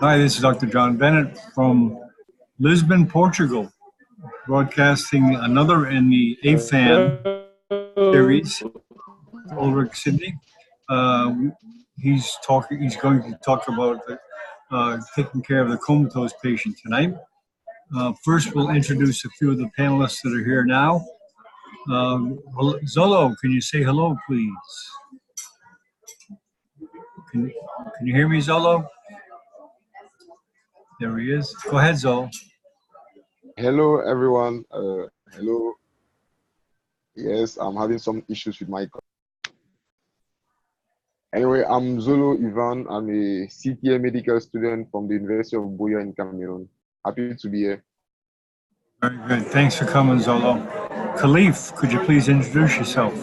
Hi, this is Dr. John Bennett from Lisbon, Portugal, broadcasting another in the Afan series, Ulrich Sydney. Uh, he's talking. He's going to talk about taking care of the comatose patient tonight. First, we'll introduce a few of the panelists that are here now. Zolo, can you say hello, please? Can, can you hear me, Zolo? There he is. Go ahead, Zolo. Hello, everyone. Hello. Yes, I'm having some issues with my. Anyway, I'm Zulu Ivan. I'm a CTA medical student from the University of Buea in Cameroon. Happy to be here. Very good. Thanks for coming, Zolo. Khalif, could you please introduce yourself?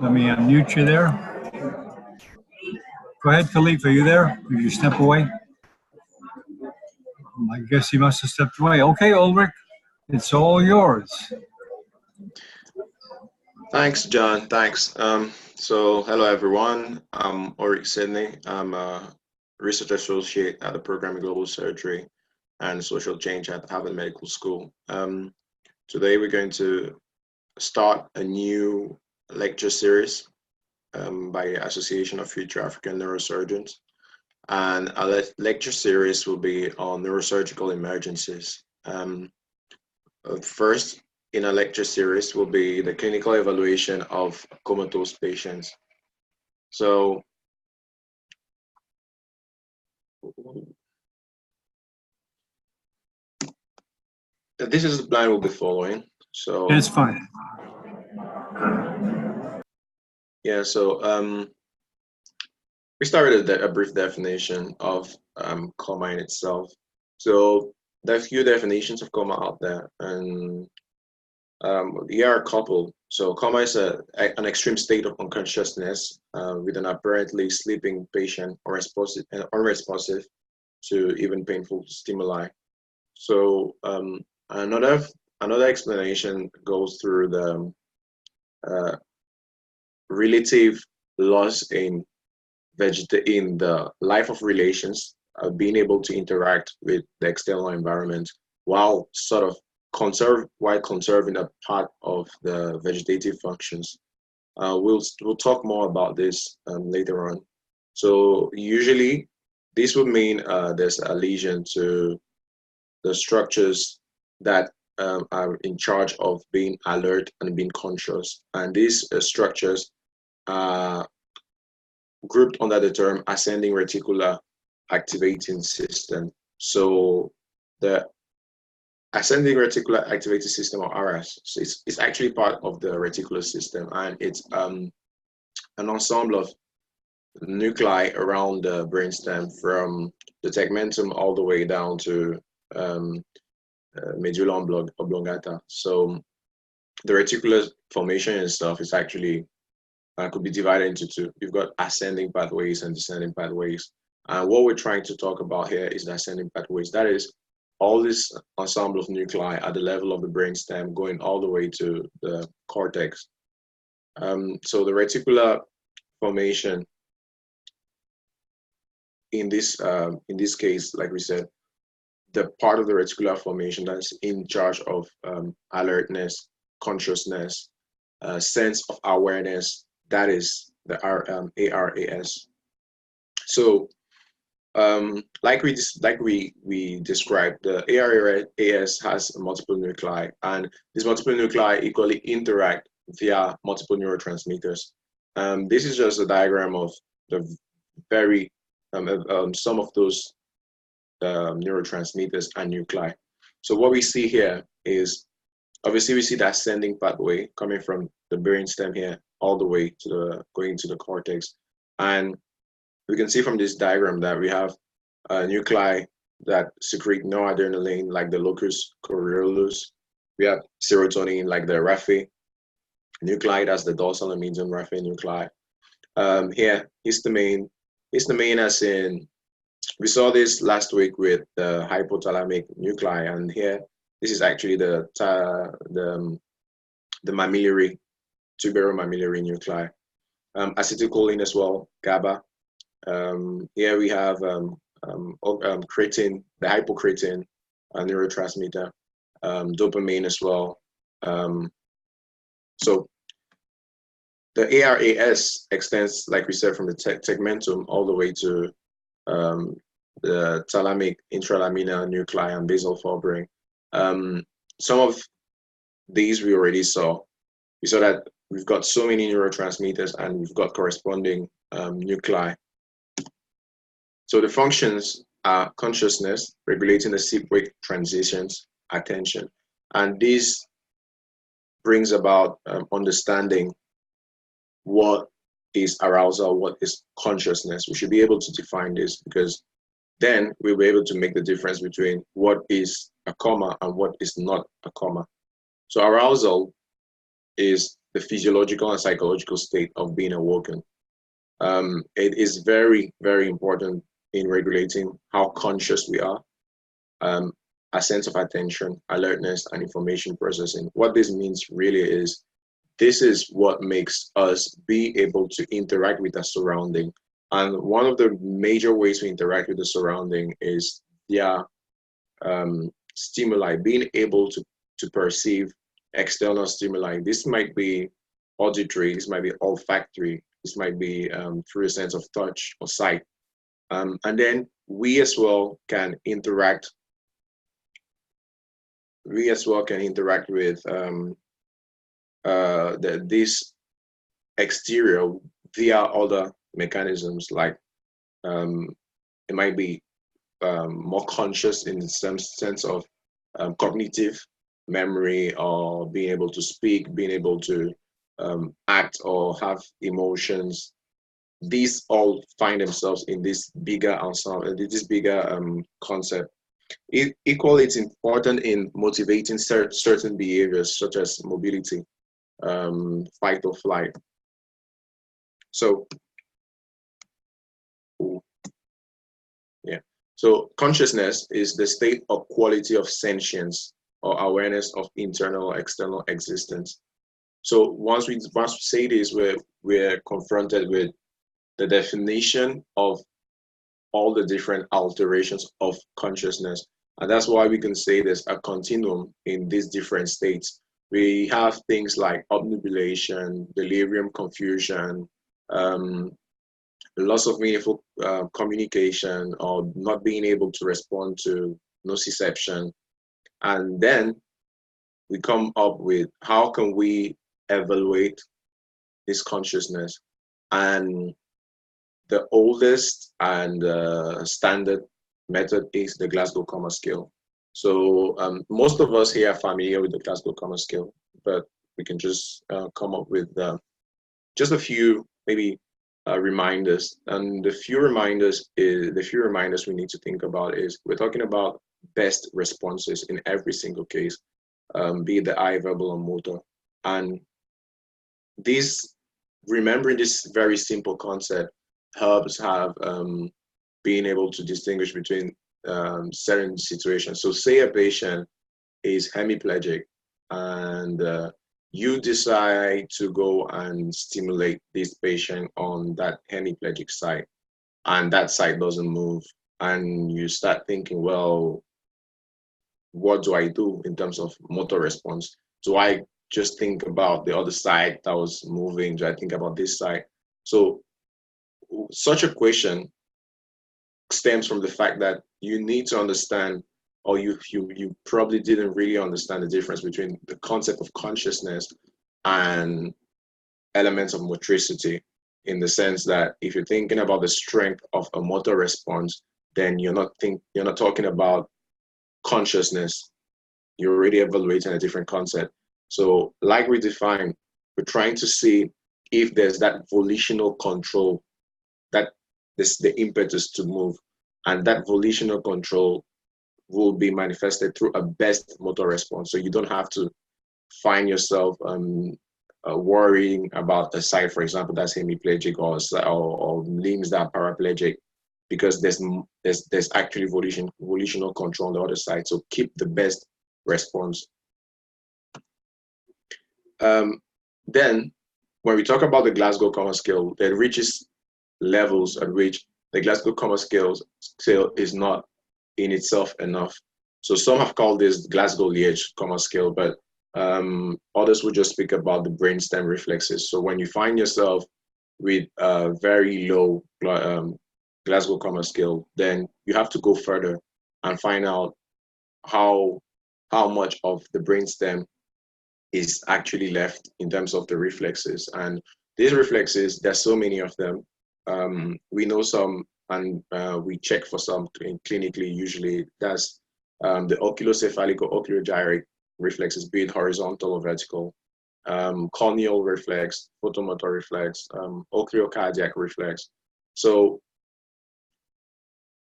Let me unmute you there. Go ahead, Khalif. Are you there? Did you step away? I guess he must have stepped away. Okay, Ulrich, it's all yours. Thanks, John. Thanks. So, hello, everyone. I'm Ulrich Sydney. I'm a research associate at the program in global surgery and social change at Harvard Medical School. Today, we're going to start a new lecture series by Association of Future African Neurosurgeons. And our lecture series will be on neurosurgical emergencies. First, in a lecture series will be the clinical evaluation of comatose patients. So, this is the plan we'll be following. So That's fine. Yeah, so we started a brief definition of coma in itself. So there are a few definitions of coma out there, and here are a couple. So coma is an extreme state of unconsciousness with an apparently sleeping patient or unresponsive to even painful stimuli. So another explanation goes through the relative loss in the life of relations, being able to interact with the external environment while conserving a part of the vegetative functions. We'll talk more about this later on. So usually this would mean there's a lesion to the structures that are in charge of being alert and being conscious, and these structures are grouped under the term ascending reticular activating system. So the ascending reticular activating system, or RS, so it's actually part of the reticular system, and it's an ensemble of nuclei around the brainstem from the tegmentum all the way down to medulla oblongata. So the reticular formation itself is actually could be divided into two. You've got ascending pathways and descending pathways. And what we're trying to talk about here is the ascending pathways. That is all this ensemble of nuclei at the level of the brainstem going all the way to the cortex. So the reticular formation in this case, like we said, the part of the reticular formation that's in charge of alertness, consciousness, sense of awareness, that is the ARAS. So, like we described, the ARAS has multiple nuclei, and these multiple nuclei equally interact via multiple neurotransmitters. This is just a diagram of the very some of those neurotransmitters and nuclei. So what we see here is, obviously we see the ascending pathway coming from the brainstem here all the way to going to the cortex, and we can see from this diagram that we have nuclei that secrete noradrenaline, like the locus coeruleus. We have serotonin, like the raphe nuclei, that's the dorsal and median raphe nuclei. Here, histamine as in, we saw this last week with the hypothalamic nuclei, and here, this is actually the mammillary, tuberomammillary nuclei. Acetylcholine as well, GABA, Here we have creatine, the hypocretin, a neurotransmitter, dopamine as well. So the ARAS extends, like we said, from the tegmentum all the way to the thalamic, intralaminar nuclei, and basal forebrain. Some of these we already saw. We saw that we've got so many neurotransmitters and we've got corresponding nuclei. So the functions are consciousness, regulating the sleep-wake transitions, attention. And this brings about understanding what is arousal, what is consciousness. We should be able to define this, because then we'll be able to make the difference between what is a coma and what is not a coma. So arousal is the physiological and psychological state of being awoken. It is very, very important in regulating how conscious we are, a sense of attention, alertness, and information processing. What this means really is, this is what makes us be able to interact with the surrounding. And one of the major ways we interact with the surrounding is via stimuli, being able to perceive external stimuli. This might be auditory, this might be olfactory, this might be through a sense of touch or sight. And then we as well can interact. We as well can interact with this exterior via other mechanisms, like it might be more conscious in some sense of cognitive memory, or being able to speak, being able to act or have emotions. These all find themselves in this bigger ensemble, this bigger concept. Equally, it's important in motivating certain behaviors, such as mobility, fight or flight. So, yeah. So consciousness is the state or quality of sentience or awareness of internal or external existence. So once we say this, we're confronted with the definition of all the different alterations of consciousness. And that's why we can say there's a continuum in these different states. We have things like obnubilation, delirium, confusion, loss of meaningful communication, or not being able to respond to nociception. And then we come up with, how can we evaluate this consciousness? And the oldest and standard method is the Glasgow Coma Scale. So most of us here are familiar with the Glasgow Coma Scale, but we can just come up with just a few maybe reminders. And the few reminders we need to think about is, we're talking about best responses in every single case, be it the eye, verbal, or motor. And remembering this very simple concept helps have being able to distinguish between certain situations. So say a patient is hemiplegic, and you decide to go and stimulate this patient on that hemiplegic side, and that side doesn't move, and you start thinking, well, what do I do in terms of motor response? Do I just think about the other side that was moving? Do I think about this side? So such a question stems from the fact that you need to understand, or you probably didn't really understand the difference between the concept of consciousness and elements of motricity, in the sense that if you're thinking about the strength of a motor response, then you're not talking about consciousness. You're already evaluating a different concept. So like we defined, we're trying to see if there's that volitional control, that this the impetus to move, and that volitional control will be manifested through a best motor response. So you don't have to find yourself worrying about a side, for example, that's hemiplegic, or limbs that are paraplegic, because there's actually volitional control on the other side. So keep the best response. Then when we talk about the Glasgow Coma Scale, it reaches levels at which the Glasgow Coma scale is not in itself enough. So some have called this Glasgow-Liège Coma scale, but others will just speak about the brainstem reflexes. So when you find yourself with a very low Glasgow Coma scale, then you have to go further and find out how much of the brainstem is actually left in terms of the reflexes. And these reflexes, there's so many of them. We know some, and we check for some clinically. Usually that's the oculocephalic or oculogyric reflexes, be it horizontal or vertical, corneal reflex, photomotor reflex, oculocardiac reflex. So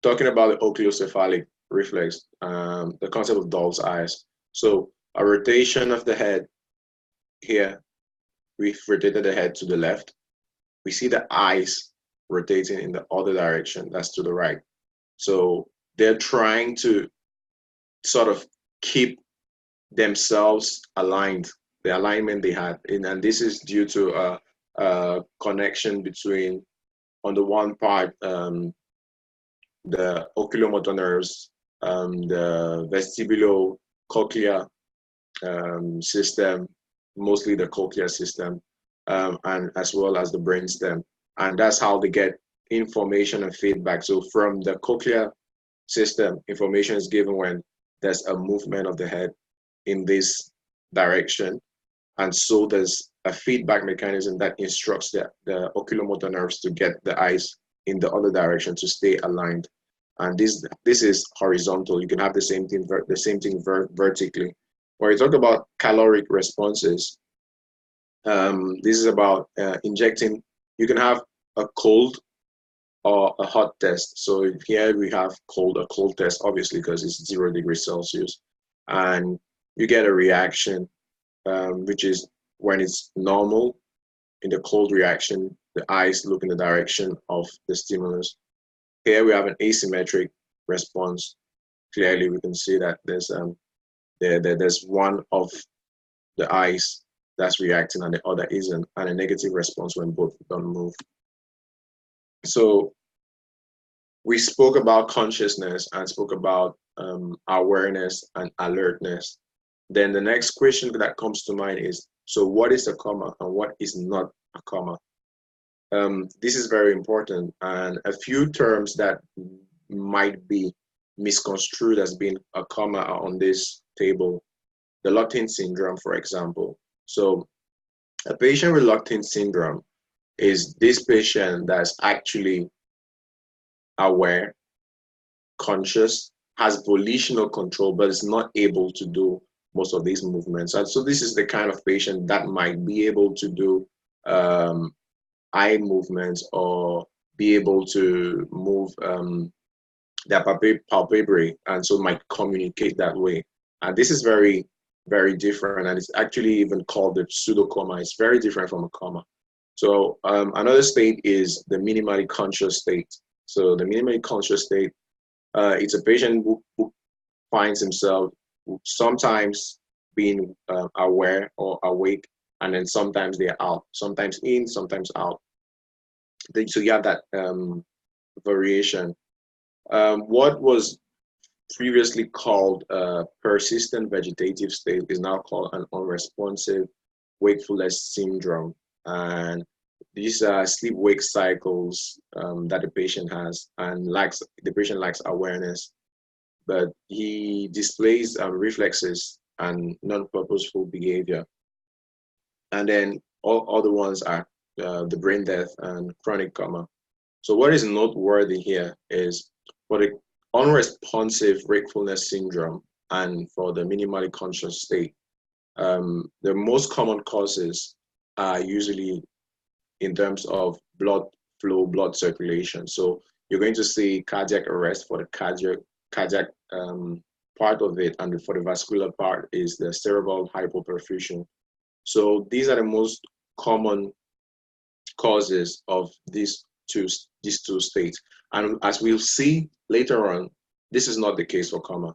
talking about the oculocephalic reflex, the concept of doll's eyes. So a rotation of the head here, we've rotated the head to the left. We see the eyes rotating in the other direction, that's to the right. So they're trying to sort of keep themselves aligned, the alignment they had. And this is due to a connection between, on the one part, the oculomotor nerves, the vestibulocochlear system, mostly the cochlear system, and as well as the brainstem. And that's how they get information and feedback. So from the cochlear system, information is given when there's a movement of the head in this direction. And so there's a feedback mechanism that instructs the oculomotor nerves to get the eyes in the other direction to stay aligned. And this is horizontal. You can have the same thing vertically. When we talk about caloric responses, this is about injecting. You can have a cold or a hot test. So here we have a cold test, obviously, because it's 0 degrees Celsius. And you get a reaction, which is when it's normal. In the cold reaction, the eyes look in the direction of the stimulus. Here we have an asymmetric response. Clearly, we can see that there's one of the eyes that's reacting and the other isn't, and a negative response when both don't move. So we spoke about consciousness and spoke about awareness and alertness. Then the next question that comes to mind is, so what is a coma and what is not a coma? This is very important, and a few terms that might be misconstrued as being a coma are on this table. The locked-in syndrome, for example. So a patient with locked-in syndrome is this patient that's actually aware, conscious, has volitional control, but is not able to do most of these movements. And so this is the kind of patient that might be able to do eye movements or be able to move their palpebrae, and so might communicate that way. And this is very, very different, and it's actually even called the pseudocoma. It's very different from a coma. So another state is the minimally conscious state. So the minimally conscious state, it's a patient who finds himself sometimes being aware or awake, and then sometimes they're out, sometimes in, sometimes out. So you have that variation. What was previously called a persistent vegetative state is now called an unresponsive wakefulness syndrome. And these are sleep-wake cycles that the patient has, and the patient lacks awareness, but he displays reflexes and non-purposeful behavior. And then all other ones are the brain death and chronic coma. So what is noteworthy here is for the unresponsive wakefulness syndrome and for the minimally conscious state, the most common causes are usually in terms of blood flow, blood circulation. So you're going to see cardiac arrest for the cardiac part of it, and for the vascular part is the cerebral hypoperfusion. So these are the most common causes of these two states. And as we'll see later on, this is not the case for coma.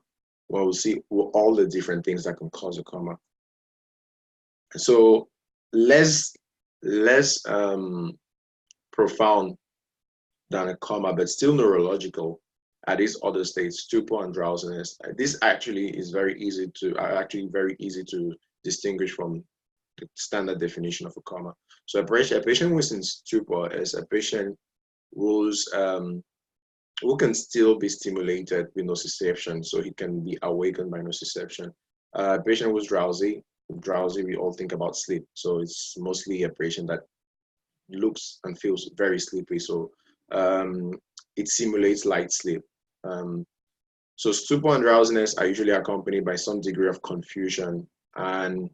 Well, we'll see all the different things that can cause a coma. So less profound than a coma, but still neurological at these other states, stupor and drowsiness. This actually is very easy to distinguish from the standard definition of a coma. So a patient who is in stupor is a patient who's who can still be stimulated with nociception, so he can be awakened by nociception. A patient who's drowsy, we all think about sleep. So it's mostly a patient that looks and feels very sleepy. So it simulates light sleep. So stupor and drowsiness are usually accompanied by some degree of confusion. And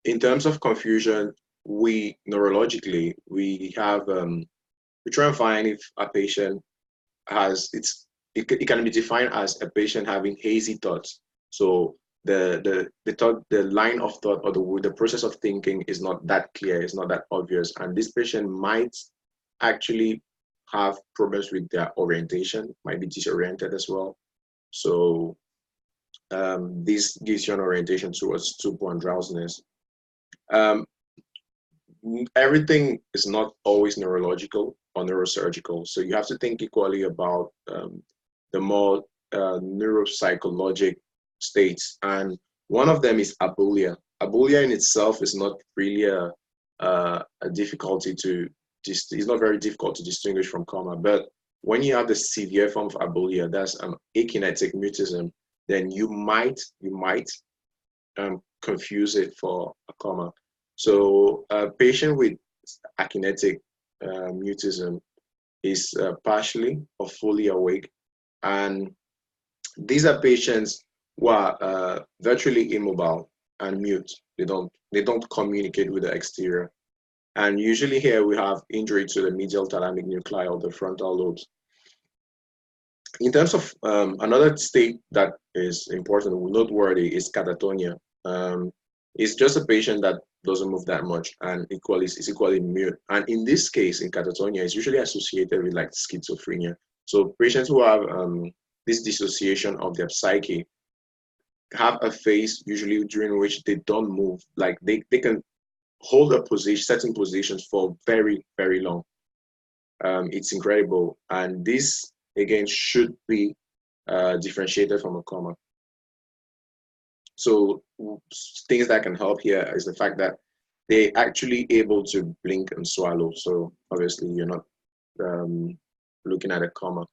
in terms of confusion, we neurologically, we have, we try and find if a patient has, it can be defined as a patient having hazy thoughts. So the line of thought, or the process of thinking is not that clear, it's not that obvious. And this patient might actually have problems with their orientation, might be disoriented as well. So this gives you an orientation towards stupor and drowsiness. Everything is not always neurological or neurosurgical. So you have to think equally about the more neuropsychologic states. And one of them is abulia. Abulia in itself is not really a difficulty to, it's not very difficult to distinguish from coma. But when you have the severe form of abulia, that's akinetic mutism, then you might confuse it for a coma. So a patient with akinetic mutism is partially or fully awake, and these are patients who are virtually immobile and mute. They don't communicate with the exterior, and usually here we have injury to the medial thalamic nuclei or the frontal lobes. In terms of another state that is important, noteworthy, is catatonia. It's just a patient that doesn't move that much and is equally mute. And in this case, in catatonia, it's usually associated with like schizophrenia. So patients who have this dissociation of their psyche have a phase usually during which they don't move. Like they can hold a position, certain positions for very, very long. It's incredible. And this, again, should be differentiated from a coma. So things that can help here is the fact that they're actually able to blink and swallow. So obviously you're not looking at a coma.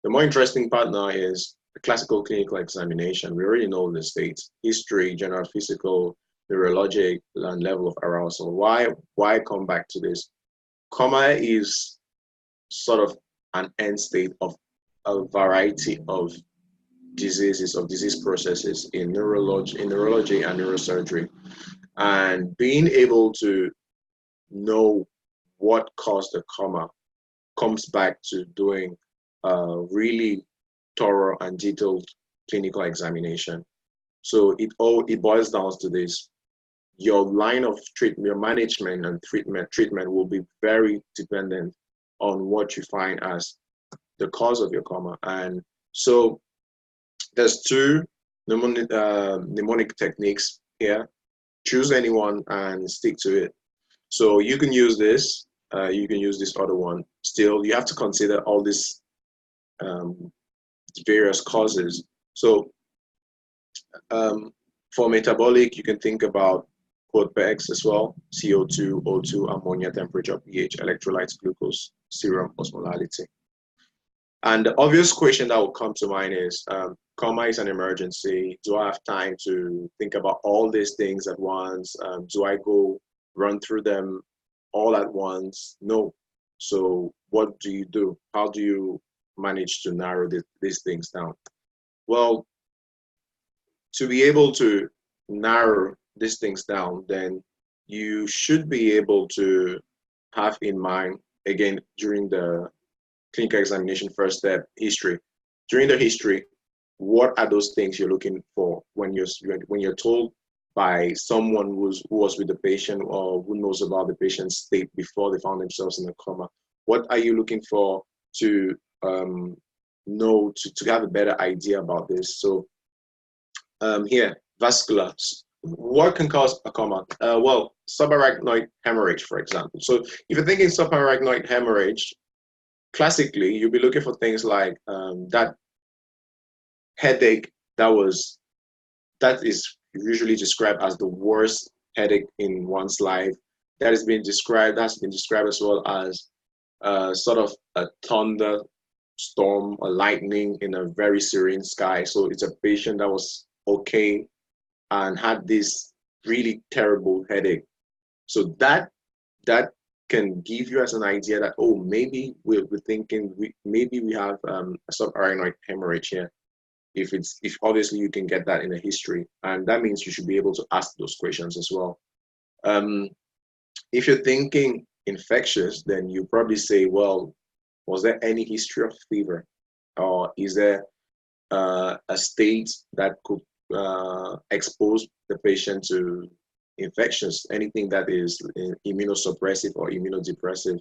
The more interesting part now is the classical clinical examination. We already know the states: history, general physical, neurologic, and level of arousal. Why come back to this? Coma is sort of an end state of a variety of diseases, of disease processes in neurology and neurosurgery. And being able to know what caused the coma comes back to doing a really thorough and detailed clinical examination. So it boils down to this: your line of treatment, your management and treatment will be very dependent on what you find as the cause of your coma. And so there's two mnemonic techniques here. Choose any one and stick to it. So you can use this, you can use this other one. Still, you have to consider all these various causes. So for metabolic, you can think about PEX as well: CO2, O2, ammonia, temperature, pH, electrolytes, glucose, serum osmolality. And the obvious question that will come to mind is, coma is an emergency. Do I have time to think about all these things at once? Do I go run through them all at once? No. So what do you do? How do you manage to narrow these things down? Well, to be able to narrow these things down, then you should be able to have in mind, again, during the clinical examination first step, history. During the history, what are those things you're looking for when you're told by someone who was with the patient or who knows about the patient's state before they found themselves in a coma? What are you looking for to know, to have a better idea about this? So here, vascular. what can cause a coma? Well, subarachnoid hemorrhage, for example. So if you're thinking subarachnoid hemorrhage, classically, you'll be looking for things like that headache that is usually described as the worst headache in one's life. That's been described as well as sort of a thunderstorm or lightning in a very serene sky. So it's a patient that was okay and had this really terrible headache. So that can give you as an idea that, oh, maybe we're thinking maybe we have a subarachnoid hemorrhage here. If obviously you can get that in a history, and that means you should be able to ask those questions as well. If you're thinking infectious, then you probably say, well, was there any history of fever, or is there a state that could expose the patient to infections, anything that is immunosuppressive or immunodepressive.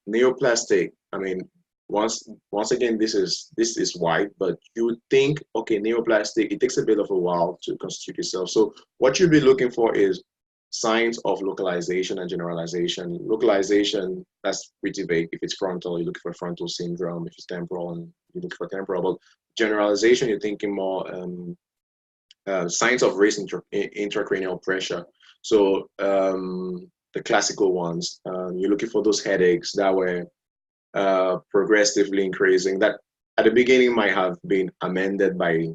Neoplastic, I mean, once again, this is wide, but you would think, okay, neoplastic, it takes a bit of a while to constitute itself. So what you'll be looking for is signs of localization and generalization. Localization, that's pretty vague. If it's frontal, you look for frontal syndrome. If it's temporal, and you look for temporal. But generalization, you're thinking more signs of raised intracranial pressure. So the classical ones, you're looking for those headaches that were progressively increasing, that at the beginning might have been amended by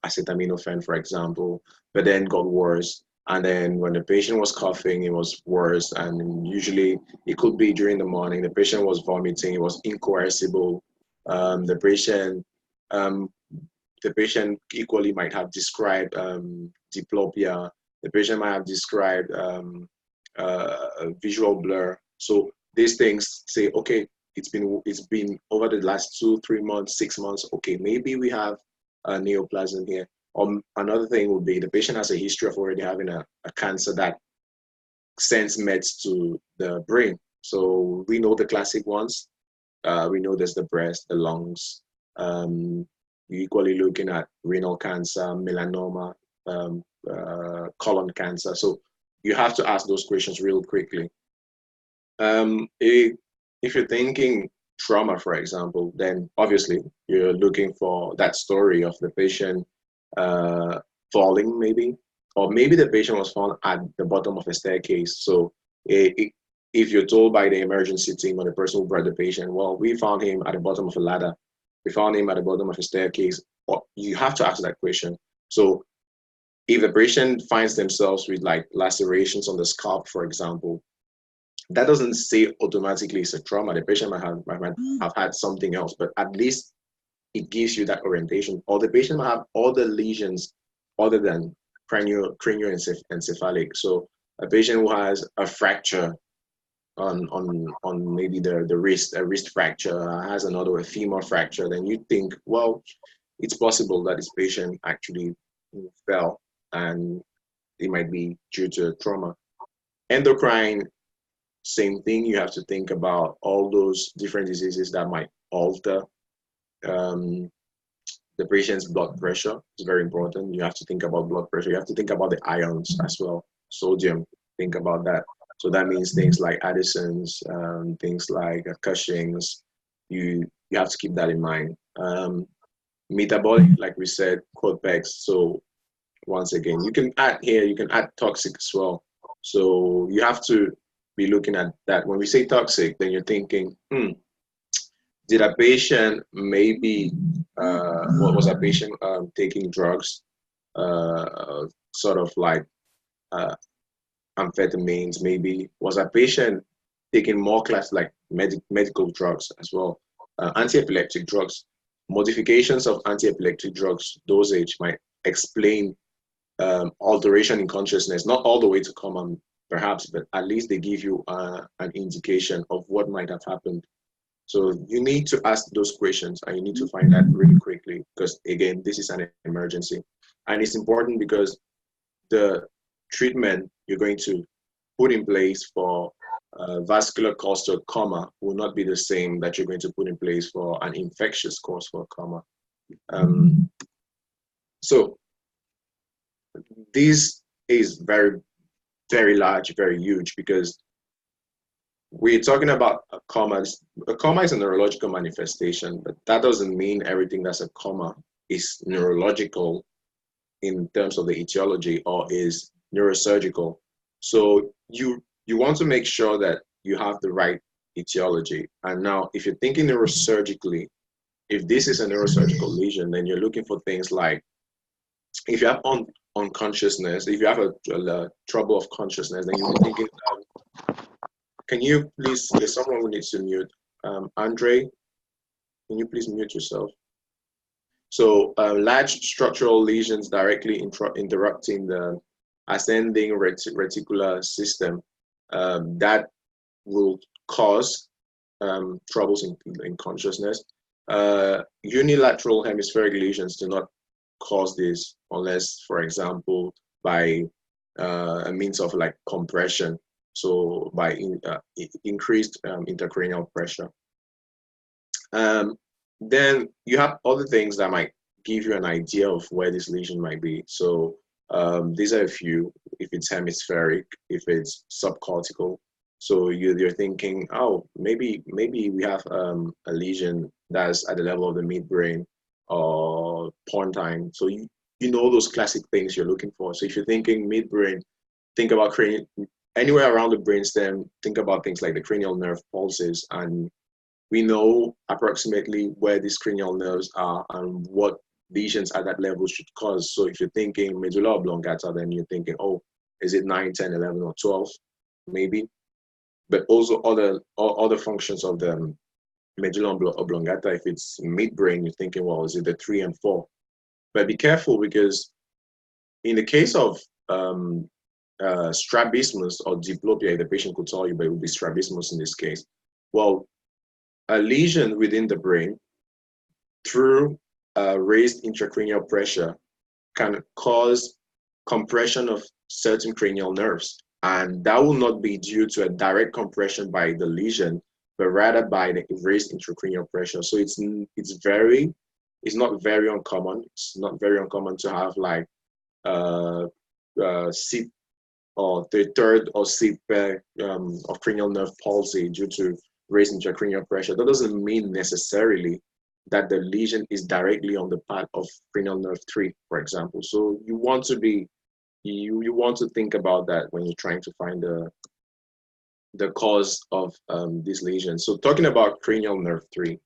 acetaminophen, for example, but then got worse. And then when the patient was coughing, it was worse. And usually it could be during the morning. The patient was vomiting, it was incoercible. The patient equally might have described diplopia. The patient might have described visual blur. So these things say, okay, it's been over the last 2-3 months, 6 months. Okay, maybe we have a neoplasm here. Another thing would be the patient has a history of already having a cancer that sends meds to the brain. So we know the classic ones. We know there's the breast, the lungs. You're equally looking at renal cancer, melanoma, colon cancer. So you have to ask those questions real quickly. If you're thinking trauma, for example, then obviously you're looking for that story of the patient falling, maybe, or maybe the patient was found at the bottom of a staircase. So if you're told by the emergency team or the person who brought the patient, well, we found him at the bottom of a ladder, we found him at the bottom of a staircase, or you have to ask that question. So if the patient finds themselves with like lacerations on the scalp, for example, that doesn't say automatically it's a trauma. The patient might have had something else, but at least it gives you that orientation. Or the patient might have other lesions other than cranioencephalic. So a patient who has a fracture on maybe the wrist, a wrist fracture, has a femur fracture, then you think, well, it's possible that this patient actually fell and it might be due to trauma. Endocrine, same thing. You have to think about all those different diseases that might alter the patient's blood pressure. It's very important. You have to think about blood pressure. You have to think about the ions as well. Sodium, think about that. So that means things like Addison's, things like Cushing's. You have to keep that in mind. Metabolic, like we said, Quadpex. So once again, you can add toxic as well. So you have to be looking at that. When we say toxic, then you're thinking, did a patient maybe, what was a patient taking drugs, sort of like amphetamines maybe? Was a patient taking more class like medical drugs as well? Anti-epileptic drugs. Modifications of anti-epileptic drugs dosage might explain alteration in consciousness, not all the way to coma perhaps, but at least they give you an indication of what might have happened. So you need to ask those questions and you need to find that really quickly, because again, this is an emergency. And it's important because the treatment you're going to put in place for vascular cause to a coma will not be the same that you're going to put in place for an infectious cause for a coma. So this is very, very large, very huge, because we're talking about a comma. A comma is a neurological manifestation, but that doesn't mean everything that's a comma is neurological in terms of the etiology or is neurosurgical. So you want to make sure that you have the right etiology. And now, if you're thinking neurosurgically, if this is a neurosurgical lesion, then you're looking for things like, if you have unconsciousness, if you have a trouble of consciousness, then you're thinking, can you please, there's someone who needs to mute. Andre, can you please mute yourself? So large structural lesions directly interrupting the ascending reticular system, that will cause troubles in consciousness. Unilateral hemispheric lesions do not cause this unless, for example, by a means of like compression, so by increased intracranial pressure. Then you have other things that might give you an idea of where this lesion might be. So these are a few. If it's hemispheric, if it's subcortical. So you're thinking, oh, maybe we have a lesion that's at the level of the midbrain or pontine. So you know those classic things you're looking for. So if you're thinking midbrain, think about cranial, anywhere around the brainstem, think about things like the cranial nerve pulses, and we know approximately where these cranial nerves are and what lesions at that level should cause. So if you're thinking medulla oblongata, then you're thinking, oh, is it 9, 10, 11, or 12, maybe? But also other functions of the medulla oblongata. If it's midbrain, you're thinking, well, is it the 3 and 4? But be careful, because in the case of strabismus or diplopia, the patient could tell you, but it would be strabismus in this case. Well, a lesion within the brain through raised intracranial pressure can cause compression of certain cranial nerves. And that will not be due to a direct compression by the lesion, but rather by the raised intracranial pressure. So it's not very uncommon. It's not very uncommon to have like SEPT or the third or SEPT pair of cranial nerve palsy due to raised intracranial pressure. That doesn't mean necessarily that the lesion is directly on the path of cranial nerve 3, for example. So you want to be, you want to think about that when you're trying to find the cause of this lesion. So talking about cranial nerve 3,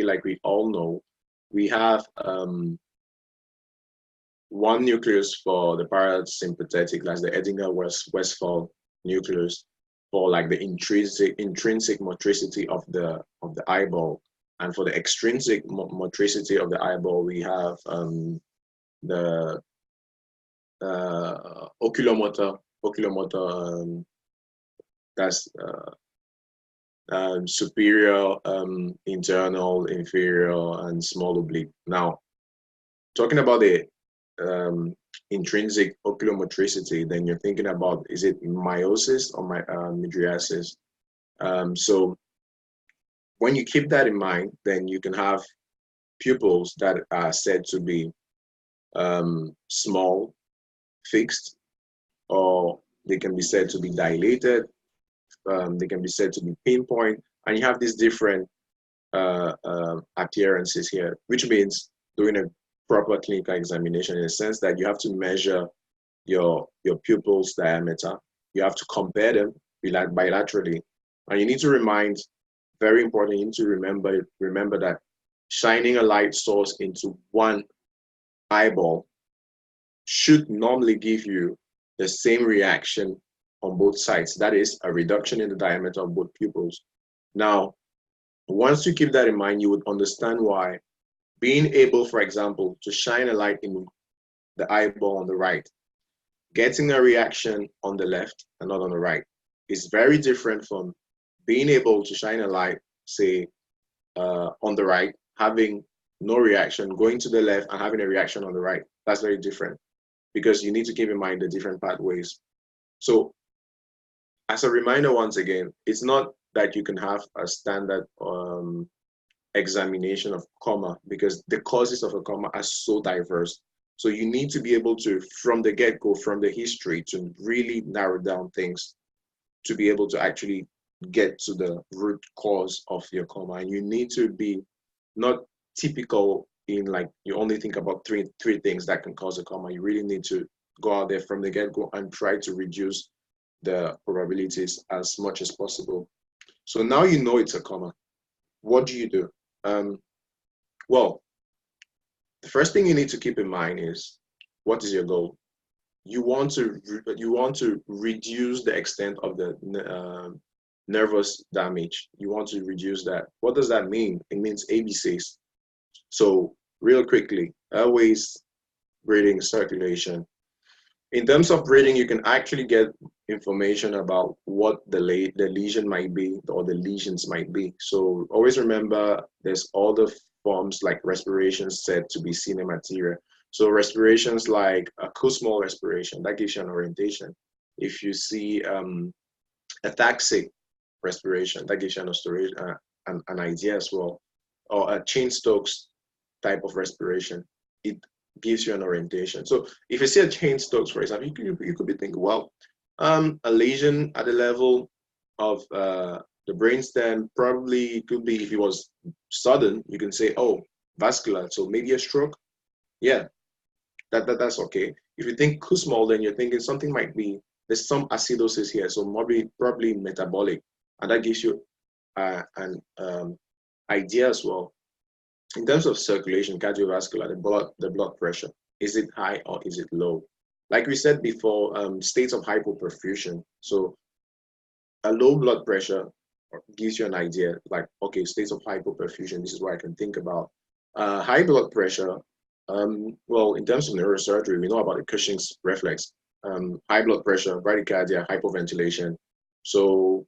like we all know, we have one nucleus for the parasympathetic, that's the Edinger-Westphal nucleus, for like the intrinsic motricity of the eyeball, and for the extrinsic motricity of the eyeball, we have the oculomotor. That's superior, internal, inferior, and small oblique. Now, talking about the intrinsic oculomotricity, then you're thinking about, is it miosis or mydriasis? So when you keep that in mind, then you can have pupils that are said to be small, fixed, or they can be said to be dilated. They can be said to be pinpoint, and you have these different appearances here, which means doing a proper clinical examination in the sense that you have to measure your pupil's diameter. You have to compare them bilaterally, and you need to remind, very important, you need to remember that shining a light source into one eyeball should normally give you the same reaction on both sides. That is a reduction in the diameter of both pupils. Now, once you keep that in mind, you would understand why being able, for example, to shine a light in the eyeball on the right, getting a reaction on the left and not on the right, is very different from being able to shine a light, say, on the right, having no reaction, going to the left and having a reaction on the right. That's very different, because you need to keep in mind the different pathways. So as a reminder, once again, it's not that you can have a standard examination of coma, because the causes of a coma are so diverse. So you need to be able to, from the get-go, from the history, to really narrow down things to be able to actually get to the root cause of your coma. And you need to be not typical in like you only think about three things that can cause a coma. You really need to go out there from the get-go and try to reduce the probabilities as much as possible. So now you know it's a coma. What do you do? Well, the first thing you need to keep in mind is, what is your goal? You want to reduce the extent of the nervous damage. You want to reduce that. What does that mean? It means ABCs. So real quickly, airways, breathing, circulation. In terms of breathing, you can actually get information about what the lesion might be or the lesions might be. So always remember, there's all the forms like respiration said to be seen in material. So respirations like a small respiration, that gives you an orientation. If you see ataxic respiration, that gives you an idea as well. Or a Cheyne-Stokes type of respiration, it gives you an orientation. So if you see a Cheyne-Stokes, for example, you could be thinking, well, a lesion at the level of the brainstem probably could be, if it was sudden, you can say, oh, vascular, so maybe a stroke. Yeah, that's okay. If you think small, then you're thinking something might be, there's some acidosis here, so probably metabolic, and that gives you an idea as well. In terms of circulation, cardiovascular, the blood pressure, is it high or is it low? Like we said before, states of hypoperfusion. So a low blood pressure gives you an idea, like, okay, states of hypoperfusion, this is what I can think about. High blood pressure, well, in terms of neurosurgery, we know about the Cushing's reflex. High blood pressure, bradycardia, hypoventilation. So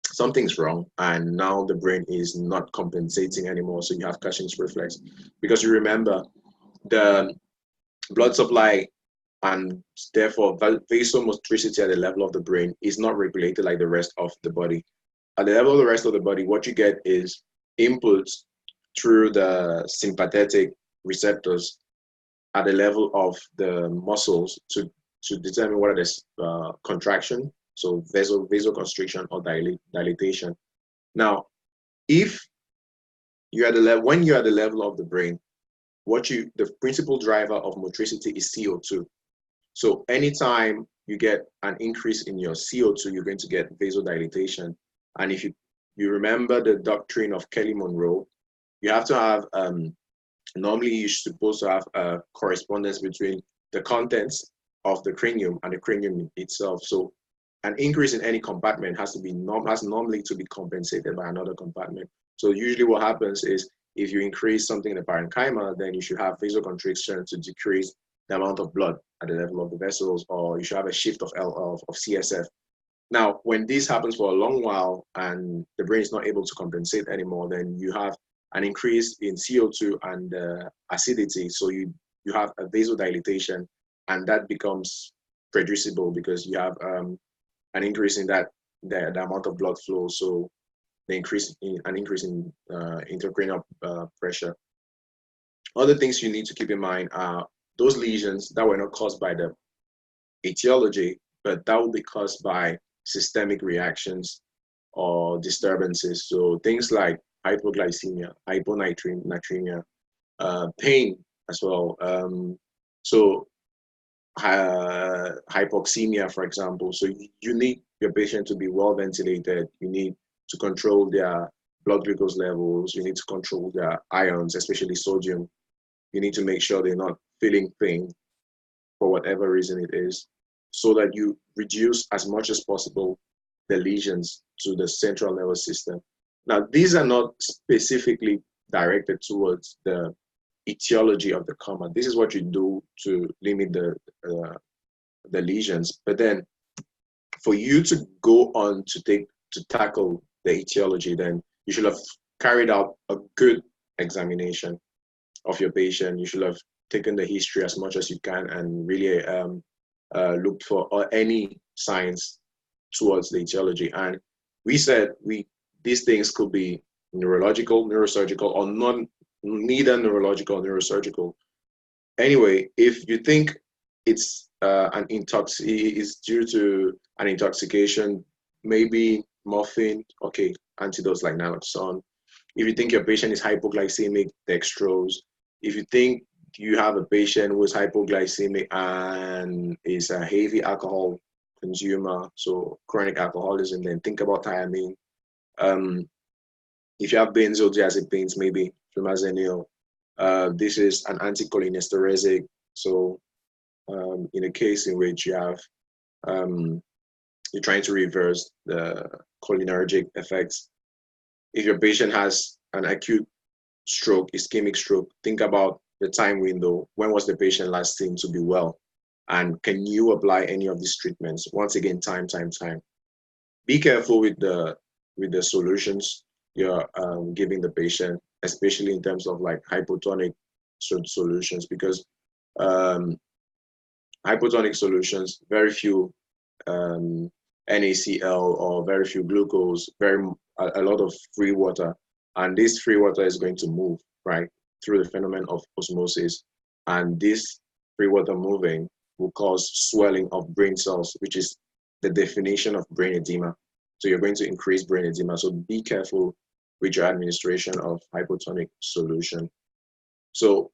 something's wrong, and now the brain is not compensating anymore. So you have Cushing's reflex, because you remember the blood supply and therefore vasomotricity at the level of the brain is not regulated like the rest of the body. At the level of the rest of the body, what you get is inputs through the sympathetic receptors at the level of the muscles to determine whether there's contraction, so vasoconstriction or dilatation. Now, if you're at the level, when you're at the level of the brain, the principal driver of motricity is CO2. So anytime you get an increase in your CO2, you're going to get vasodilatation. And if you remember the doctrine of Kelly Monroe, you have to have, normally you're supposed to have a correspondence between the contents of the cranium and the cranium itself. So an increase in any compartment has normally to be compensated by another compartment. So usually what happens is, if you increase something in the parenchyma, then you should have vasoconstriction to decrease the amount of blood at the level of the vessels, or you should have a shift of CSF. Now, when this happens for a long while and the brain is not able to compensate anymore, then you have an increase in CO2 and acidity. So you have a vasodilatation, and that becomes reducible because you have an increase in the amount of blood flow. So an increase in intracranial pressure. Other things you need to keep in mind are those lesions that were not caused by the etiology, but that will be caused by systemic reactions or disturbances. So things like hypoglycemia, hyponatremia, pain as well. So hypoxemia, for example. So you need your patient to be well ventilated. You need to control their blood glucose levels. You need to control their ions, especially sodium. You need to make sure they're not feeling pain for whatever reason it is, so that you reduce as much as possible the lesions to the central nervous system. Now, these are not specifically directed towards the etiology of the coma. This is what you do to limit the lesions. But then for you to go on to tackle the etiology, then you should have carried out a good examination of your patient. You should have taken the history as much as you can and really looked for any signs towards the etiology. And we said these things could be neurological, neurosurgical, or neither neurological or neurosurgical. Anyway, if you think it's is due to an intoxication, maybe morphine, okay, antidotes like naloxone. If you think your patient is hypoglycemic, dextrose. If you think you have a patient who is hypoglycemic and is a heavy alcohol consumer, so chronic alcoholism, then think about thiamine. If you have benzodiazepines, maybe flumazenil. This is an anticholinesterase. So in a case in which you have you're trying to reverse the cholinergic effects. If your patient has an acute stroke, ischemic stroke, think about the time window. When was the patient last seen to be well? And can you apply any of these treatments? Once again, time. Be careful with the solutions you're giving the patient, especially in terms of like hypotonic solutions, because hypotonic solutions, very few NaCl or very few glucose, a lot of free water, and this free water is going to move right through the phenomenon of osmosis, and this free water moving will cause swelling of brain cells, which is the definition of brain edema. So you're going to increase brain edema. So be careful with your administration of hypotonic solution. So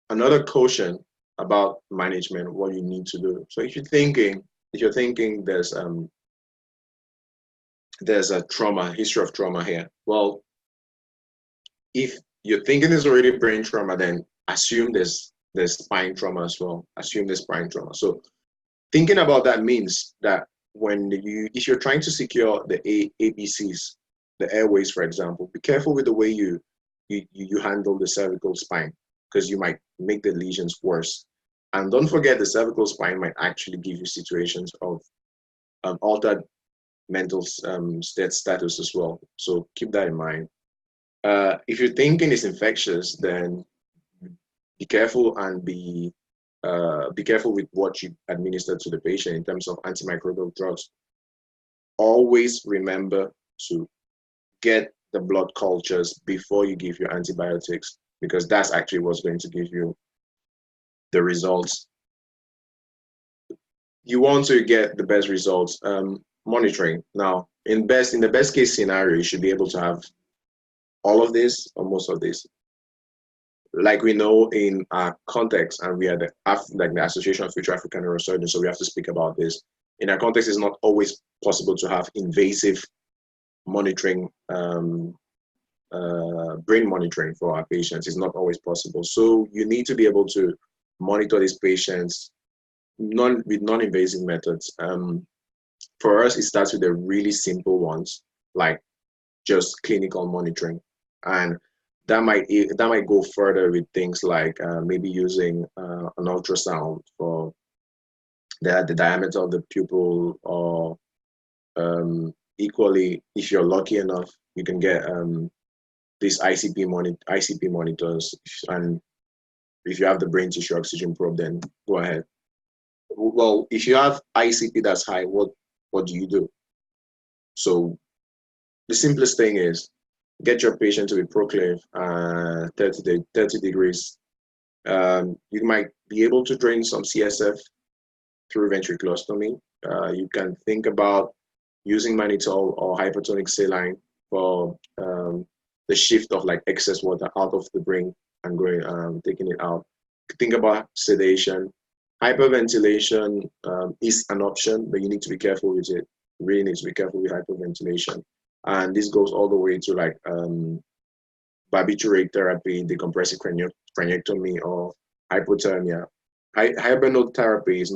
another caution about management, what you need to do. So if you're thinking there's a trauma, history of trauma here. Well, if you're thinking there's already brain trauma, then assume there's spine trauma as well. Assume there's spine trauma. So thinking about that means that if you're trying to secure the ABCs, the airways, for example, be careful with the way you handle the cervical spine, because you might make the lesions worse. And don't forget, the cervical spine might actually give you situations of altered mental state status as well. So keep that in mind. If you're thinking it's infectious, then be careful and be careful with what you administer to the patient in terms of antimicrobial drugs. Always remember to get the blood cultures before you give your antibiotics, because that's actually what's going to give you the results. You want to get the best results. Monitoring. Now, in the best case scenario, you should be able to have all of this or most of this. Like we know in our context, and we are the Association of Future African Neurosurgeons, so we have to speak about this. In our context, it's not always possible to have invasive monitoring, brain monitoring for our patients. It's not always possible. So you need to be able to monitor these patients with non-invasive methods. For us, it starts with the really simple ones, like just clinical monitoring, and that might go further with things like maybe using an ultrasound for the diameter of the pupil, or equally, if you're lucky enough, you can get these ICP monitors, and if you have the brain tissue oxygen probe, then go ahead. Well, if you have ICP that's high, what do you do? So the simplest thing is get your patient to be proclave 30 degrees. You might be able to drain some CSF through ventriculostomy. You can think about using mannitol or hypertonic saline for the shift of like excess water out of the brain and going taking it out. Think about sedation. Hyperventilation is an option, but you need to be careful with it. You really need to be careful with hyperventilation. And this goes all the way to like barbiturate therapy, decompressive craniectomy, or hypothermia. Hibernotherapy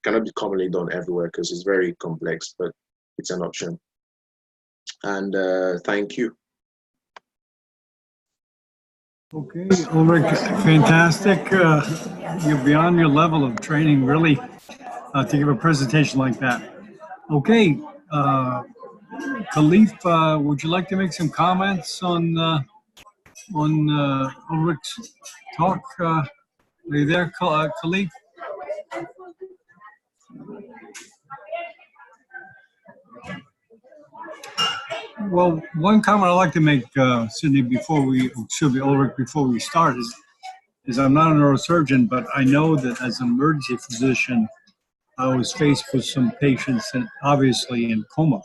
cannot be commonly done everywhere because it's very complex, but it's an option. And thank you. Okay, Ulrich, fantastic. You're beyond your level of training, really, to give a presentation like that. Okay, Khalif, would you like to make some comments on Ulrich's talk? Are you there, Khalif? Well, one comment I'd like to make, Sydney, Ulrich, before we start is I'm not a neurosurgeon, but I know that as an emergency physician, I was faced with some patients, and obviously in coma.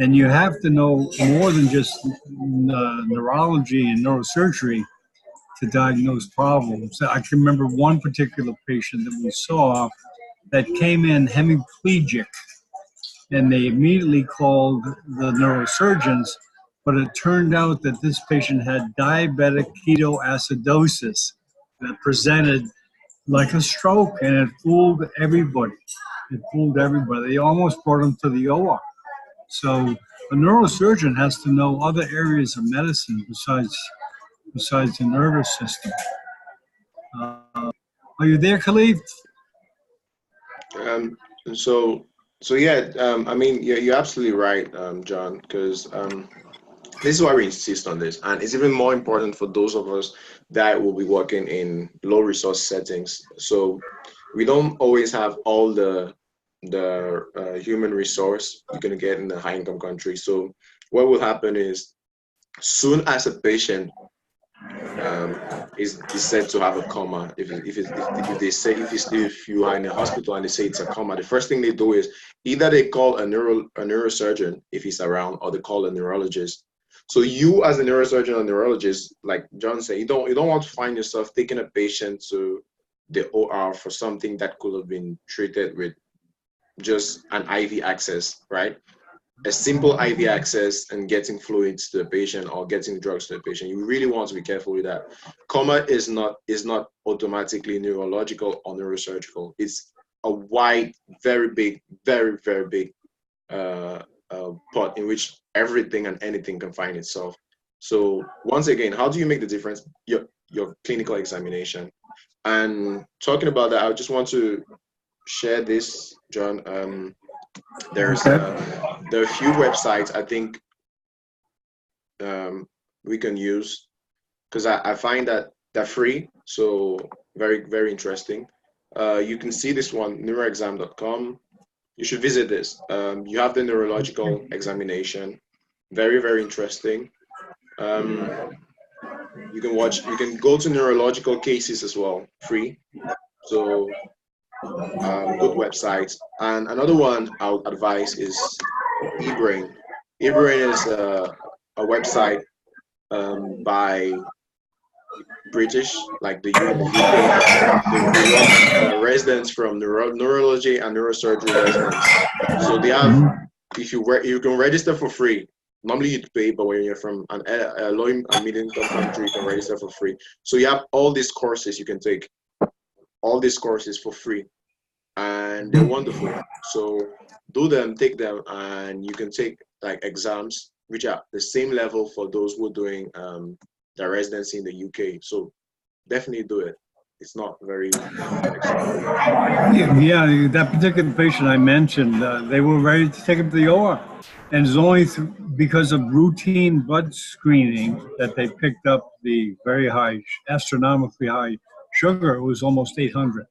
And you have to know more than just neurology and neurosurgery to diagnose problems. I can remember one particular patient that we saw that came in hemiplegic, and they immediately called the neurosurgeons, but it turned out that this patient had diabetic ketoacidosis that presented like a stroke, and it fooled everybody. It fooled everybody. They almost brought him to the OR. So a neurosurgeon has to know other areas of medicine besides the nervous system. Are you there, Khalif? Um, so, yeah, I mean, you're absolutely right, John, because this is why we insist on this, and it's even more important for those of us that will be working in low resource settings. So we don't always have all the human resource you're going to get in a high income country. So what will happen is, soon as a patient is said to have a coma, if they say, if you are in a hospital and they say it's a coma, the first thing they do is either they call a neurosurgeon if he's around, or they call a neurologist. So you, as a neurosurgeon or neurologist, like John said, you don't want to find yourself taking a patient to the OR for something that could have been treated with just an IV access, right? A simple IV access and getting fluids to the patient or getting drugs to the patient. You really want to be careful with that. Coma is not automatically neurological or neurosurgical. It's a wide, very big, very, very big pot in which everything and anything can find itself. So once again, how do you make the difference? Your clinical examination. And talking about that, I just want to share this, John. There are a few websites I think we can use, because I find that they're free, so very, very interesting. You can see this one, neuroexam.com. You should visit this. You have the neurological examination, very, very interesting. You can go to neurological cases as well, free. So good websites. And another one I would advise is eBrain. eBrain is a website by British, like the UK. They want residents from neurology and neurosurgery residents. So they have, you can register for free. Normally you'd pay, but when you're from a low and middle income country, you can register for free. So you have all these courses you can take, all these courses for free, and they're wonderful. So do them, take them, and you can take like exams which are the same level for those who are doing their residency in the UK. So definitely do it. It's not very expensive. Yeah, that particular patient I mentioned, they were ready to take him to the OR. And it's only because of routine blood screening that they picked up the very high, astronomically high sugar. It was almost 800.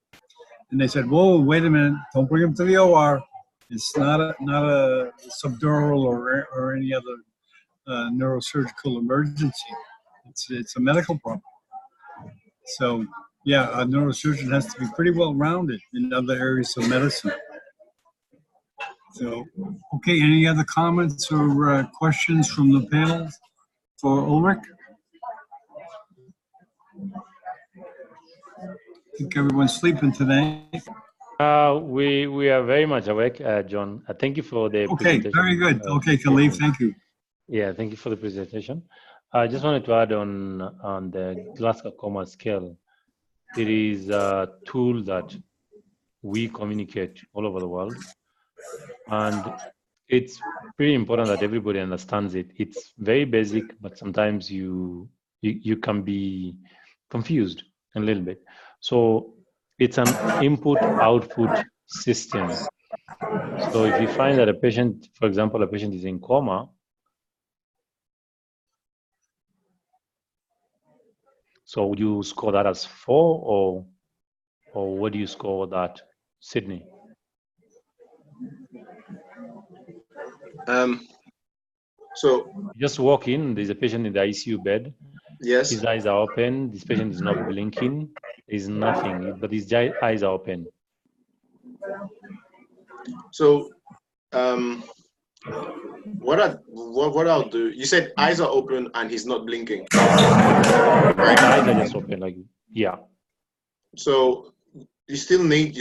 And they said, whoa, wait a minute, don't bring him to the OR. It's not a subdural or any other neurosurgical emergency. It's a medical problem. So, yeah, a neurosurgeon has to be pretty well rounded in other areas of medicine. So, okay, any other comments or questions from the panel for Ulrich? I think everyone's sleeping today. We are very much awake, John. Thank you for the presentation. Very good. Okay, Khalif, thank you. Yeah, thank you for the presentation. I just wanted to add on the Glasgow Coma scale. It is a tool that we communicate all over the world, and it's pretty important that everybody understands it. It's very basic, but sometimes you can be confused a little bit. So it's an input-output system. So if you find that a patient, for example, a patient is in coma, so would you score that as 4, or what do you score that, Sydney? So just walk in, there's a patient in the ICU bed, Yes. His eyes are open. This patient is not blinking. There's nothing, but his eyes are open. So, what I'll do? You said eyes are open and he's not blinking, The right? eyes are just open, like, yeah. So you still need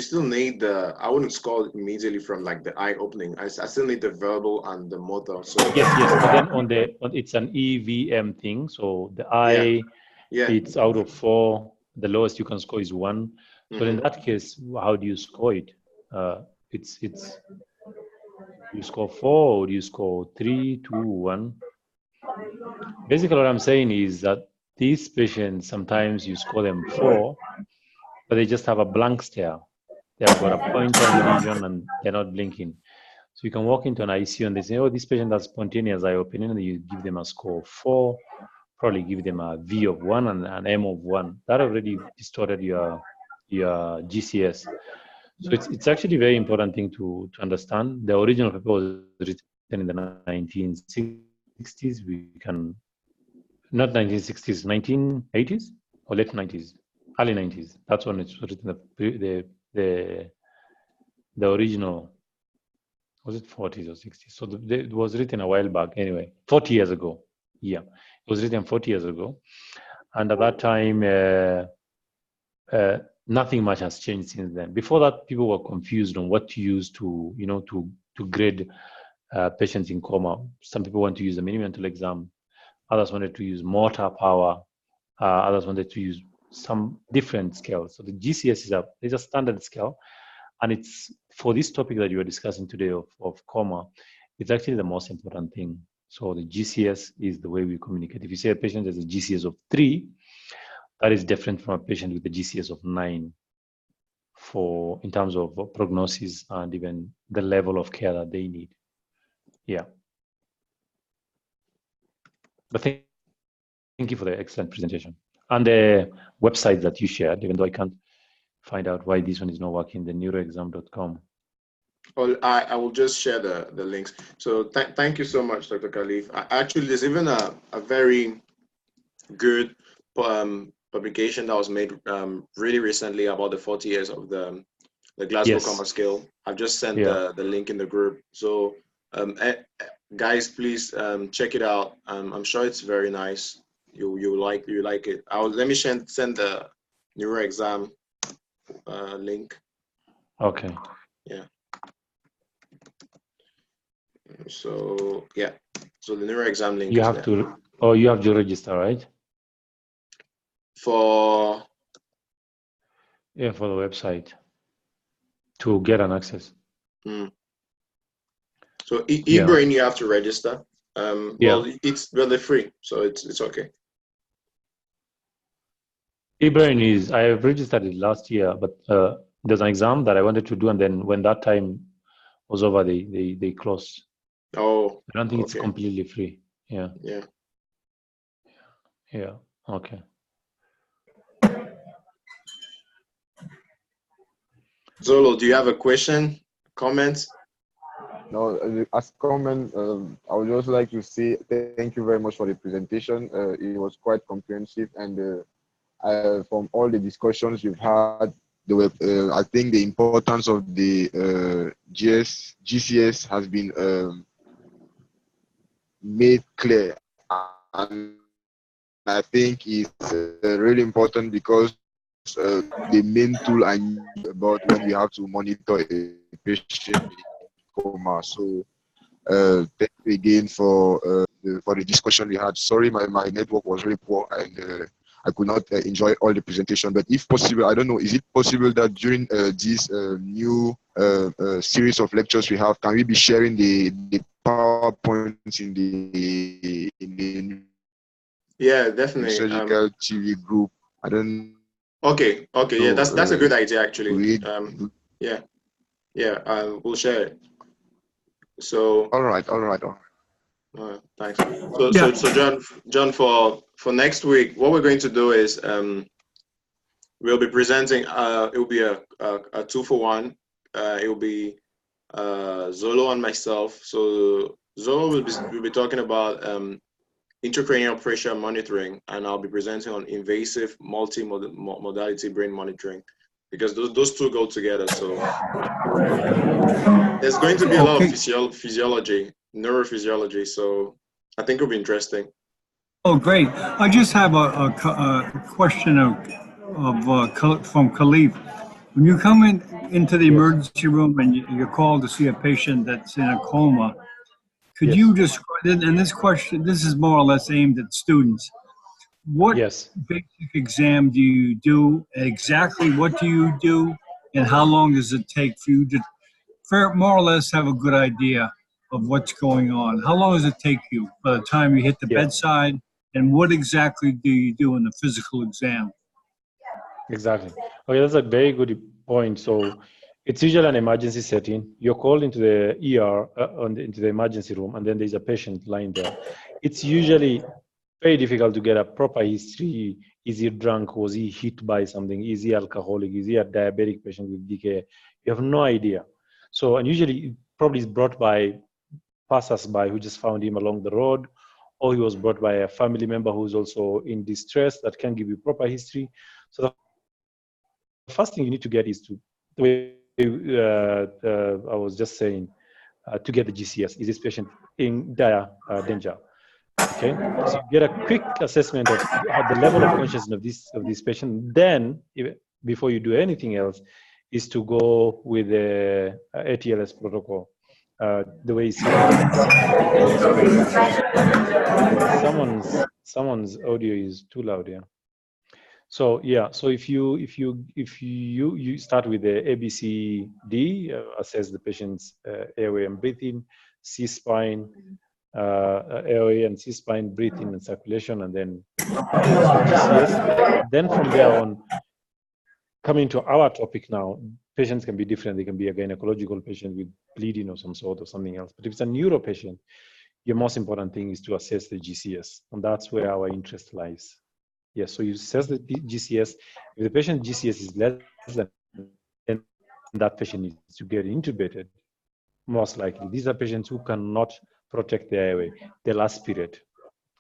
the, I wouldn't score it immediately from like the eye opening. I still need the verbal and the motor. So Yes. But then it's an EVM thing. So the eye, yeah. it's out of 4. The lowest you can score is 1. So in that case, how do you score it? It's you score 4 or do you score 3, 2, 1? Basically, what I'm saying is that these patients, sometimes you score them 4, but they just have a blank stare. They have got a point on the lesion and they're not blinking. So you can walk into an ICU and they say, oh, this patient has spontaneous eye opening, and you give them a score of 4, probably give them a V of 1 and an M of 1. That already distorted your GCS. So it's actually a very important thing to understand. The original paper was written in the 1960s. We can, not 1960s, 1980s or late 90s, early 90s. That's when it's written. The original, was it 40s or 60s? So it was written a while back. Anyway, 40 years ago. Yeah, it was written 40 years ago, and at that time, nothing much has changed since then. Before that, people were confused on what to use to grade patients in coma. Some people want to use the mini-mental exam. Others wanted to use motor power. Others wanted to use some different scales. So the GCS is a standard scale, and it's for this topic that you are discussing today of coma. It's actually the most important thing. So the GCS is the way we communicate. If you say a patient has a GCS of 3, that is different from a patient with a GCS of 9 in terms of prognosis and even the level of care that they need. Yeah. But thank you for the excellent presentation. And the website that you shared, even though I can't find out why this one is not working, the neuroexam.com. Well, I will just share the links. So thank you so much, Dr. Khalif. Actually, there's even a very good publication that was made really recently about the 40 years of the Glasgow Coma Scale. I've just sent the link in the group. So guys, please check it out. I'm sure it's very nice. You like it. Let me send the neuro exam link. Okay. Yeah. So yeah. So the neuro exam link. You have to. Oh, you have to register, right? For the website to get an access. So eBrain, you have to register. Well, it's really free, so it's okay. eBrain is, I have registered it last year, but there's an exam that I wanted to do, and then when that time was over, they closed. Oh, I don't think it's completely free. Yeah. Okay. Zolo, do you have a question, comment? No, as comment, I would just like to say thank you very much for the presentation. It was quite comprehensive, and from all the discussions you've had, I think the importance of the GCS has been made clear, and I think it's really important because the main tool I knew about when we have to monitor a patient in coma. So thank you again for the discussion we had. Sorry, my network was really poor and I could not enjoy all the presentation. But if possible, I don't know, is it possible that during this new series of lectures we have, can we be sharing the PowerPoints in the definitely surgical TV group? I don't. Okay. Yeah, that's a good idea actually. We'll share it. So. All right. Thanks. So John, for next week, what we're going to do is we'll be presenting. It will be a 2-for-1. It will be Zolo and myself. So Zolo will be talking about intracranial pressure monitoring, and I'll be presenting on invasive multi-modality brain monitoring, because those two go together. So there's going to be a lot of physiology, neurophysiology. So I think it'll be interesting. Oh, great. I just have a question from Khalif. When you come into the emergency room and you're called to see a patient that's in a coma, could you describe, and this question, this is more or less aimed at students, what basic exam do you do? Exactly what do you do? And how long does it take for you to more or less have a good idea of what's going on? How long does it take you by the time you hit the bedside? And what exactly do you do in the physical exam? Exactly. Okay, that's a very good point. So it's usually an emergency setting. You're called into the ER, into the emergency room, and then there's a patient lying there. It's usually very difficult to get a proper history. Is he drunk? Was he hit by something? Is he alcoholic? Is he a diabetic patient with DK? You have no idea. So, and usually it probably is brought by passers-by who just found him along the road, or he was brought by a family member who's also in distress that can give you proper history. So the first thing you need to get is to, the way I was just saying, to get the GCS. Is this patient in dire danger? Okay, so you get a quick assessment of the level of consciousness of this patient. Then, before you do anything else, is to go with the ATLS protocol. The way someone's audio is too loud. Yeah. So yeah, so if you start with the ABCD, assess the patient's airway and breathing, C-spine, airway and C-spine, breathing and circulation, and then GCS. Then from there on, coming to our topic now, patients can be different. They can be a gynecological patient with bleeding of some sort or something else. But if it's a neuro patient, your most important thing is to assess the GCS, and that's where our interest lies. Yes, so you assess the GCS. If the patient GCS is less than 10, that patient needs to get intubated, most likely. These are patients who cannot protect their airway. They'll aspirate.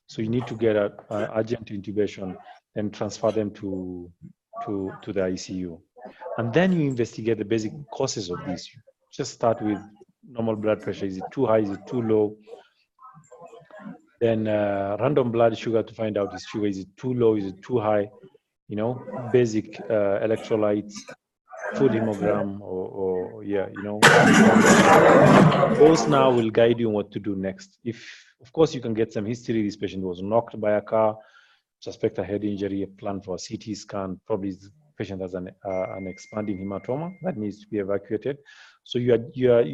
So you need to get an urgent intubation and transfer them to the ICU. And then you investigate the basic causes of this. You just start with normal blood pressure. Is it too high? Is it too low? Then random blood sugar to find out is sugar. Is it too low? Is it too high? You know, basic electrolytes, full hemogram, or yeah, you know. Those now will guide you on what to do next. If, of course, you can get some history. This patient was knocked by a car, suspect a head injury, a plan for a CT scan. Probably the patient has an expanding hematoma that needs to be evacuated. So your